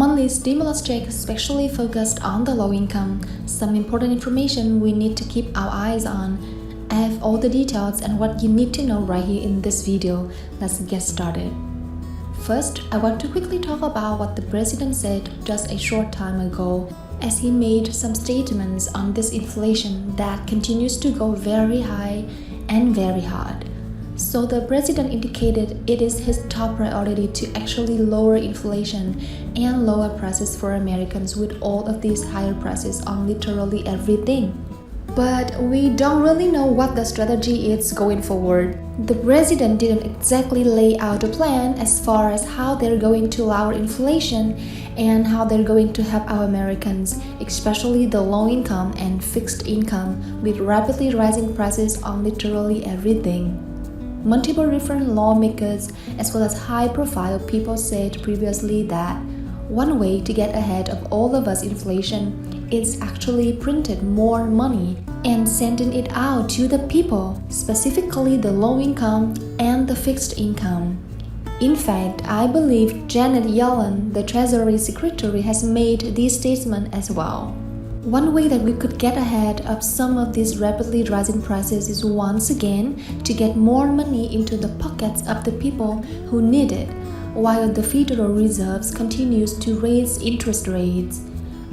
monthly stimulus check especially focused on the low income. Some important information we need to keep our eyes on. I have all the details and what you need to know right here in this video. Let's get started. First, I want to quickly talk about what the president said just a short time ago, as he made some statements on this inflation that continues to go very high and very hard. So the president indicated it is his top priority to actually lower inflation and lower prices for Americans with all of these higher prices on literally everything. But we don't really know what the strategy is going forward. The president didn't exactly lay out a plan as far as how they're going to lower inflation and how they're going to help our Americans, especially the low income and fixed income, with rapidly rising prices on literally everything. Multiple different lawmakers as well as high-profile people said previously that one way to get ahead of all of us inflation is actually printed more money and sending it out to the people, specifically the low income and the fixed income. In fact, I believe Janet Yellen, the Treasury Secretary, has made this statement as well. One way that we could get ahead of some of these rapidly rising prices is once again to get more money into the pockets of the people who need it, while the Federal Reserve continues to raise interest rates.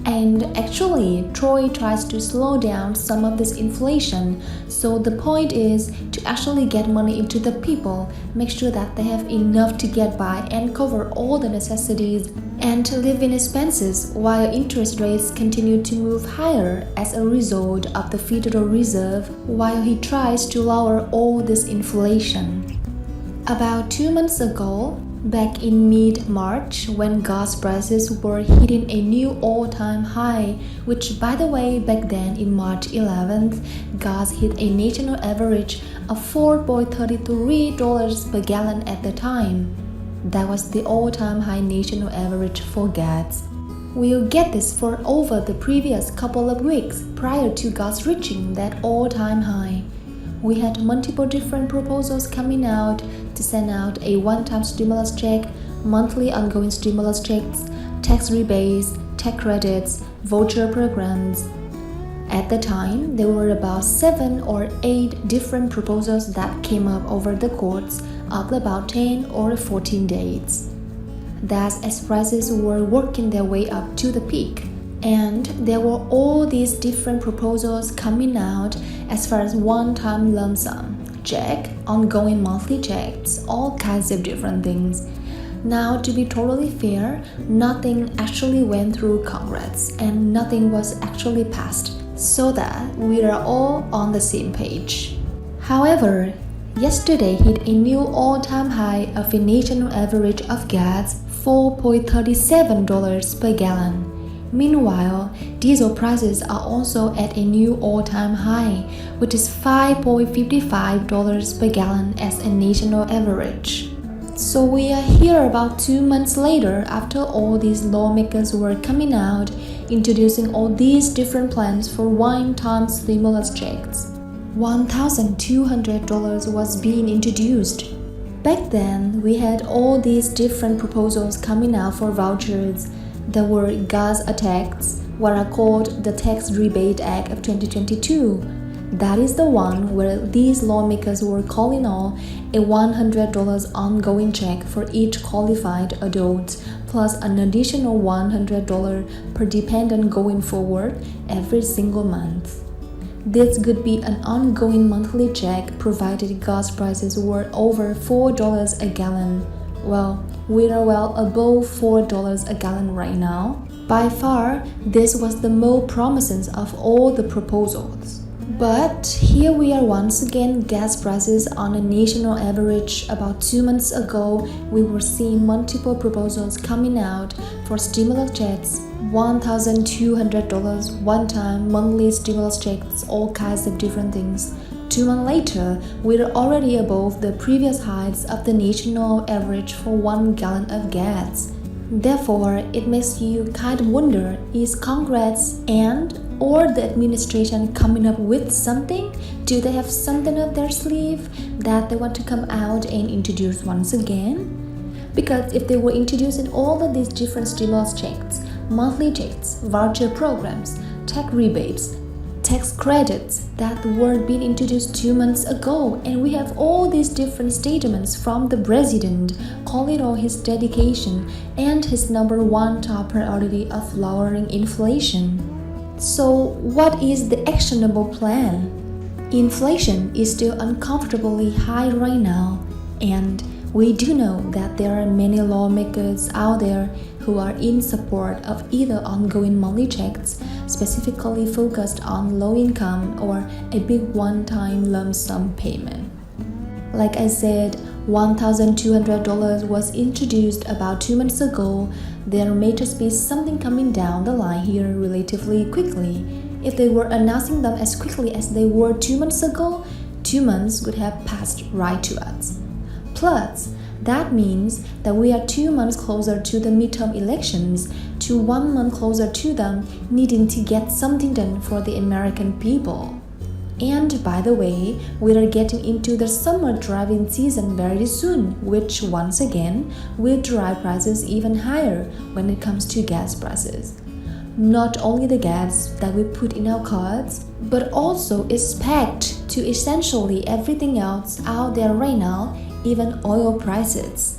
And actually, Troy tries to slow down some of this inflation, so the point is to actually get money into the people, make sure that they have enough to get by and cover all the necessities and living expenses, while interest rates continue to move higher as a result of the Federal Reserve while he tries to lower all this inflation. About 2 months ago, back in mid-March, when gas prices were hitting a new all-time high, which by the way, back then in March 11th, gas hit a national average of $4.33 per gallon at the time. That was the all-time high national average for gas. We'll get this for over the previous couple of weeks prior to gas reaching that all-time high. We had multiple different proposals coming out to send out a one-time stimulus check, monthly ongoing stimulus checks, tax rebates, tax credits, voucher programs. At the time, there were about 7 or 8 different proposals that came up over the course of about 10 or 14 days. That's as prices were working their way up to the peak. And there were all these different proposals coming out as far as one-time lump sum, check, ongoing monthly checks, all kinds of different things. Now, to be totally fair, nothing actually went through Congress and nothing was actually passed, so that we are all on the same page. However, yesterday hit a new all-time high of a national average of gas, $4.37 per gallon. Meanwhile, diesel prices are also at a new all-time high, which is $5.55 per gallon as a national average. So we are here about 2 months later after all these lawmakers were coming out, introducing all these different plans for one-time stimulus checks. $1,200 was being introduced. Back then, we had all these different proposals coming out for vouchers. There were gas tax, what are called the Tax Rebate Act of 2022. That is the one where these lawmakers were calling on a $100 ongoing check for each qualified adult, plus an additional $100 per dependent going forward every single month. This could be an ongoing monthly check provided gas prices were over $4 a gallon. Well, we are well above $4 a gallon right now. By far, this was the most promising of all the proposals. But here we are once again, gas prices on a national average. About 2 months ago, we were seeing multiple proposals coming out for stimulus checks, $1,200 one-time monthly stimulus checks, all kinds of different things. 2 months later, we're already above the previous heights of the national average for 1 gallon of gas. Therefore, it makes you kind of wonder, is Congress or the administration coming up with something? Do they have something up their sleeve that they want to come out and introduce once again? Because if they were introducing all of these different stimulus checks, monthly checks, voucher programs, tax rebates, tax credits that were being introduced 2 months ago, and we have all these different statements from the president calling on his dedication and his number one top priority of lowering inflation. So what is the actionable plan? Inflation is still uncomfortably high right now, and we do know that there are many lawmakers out there who are in support of either ongoing monthly checks, specifically focused on low income, or a big one-time lump sum payment. Like I said, $1,200 was introduced about 2 months ago. There may just be something coming down the line here relatively quickly. If they were announcing them as quickly as they were 2 months ago, 2 months would have passed right to us. Plus, that means that we are 2 months closer to the midterm elections, to 1 month closer to them needing to get something done for the American people. And by the way, we are getting into the summer driving season very soon, which once again will drive prices even higher when it comes to gas prices. Not only the gas that we put in our cars, but also it's packed to essentially everything else out there right now, even oil prices.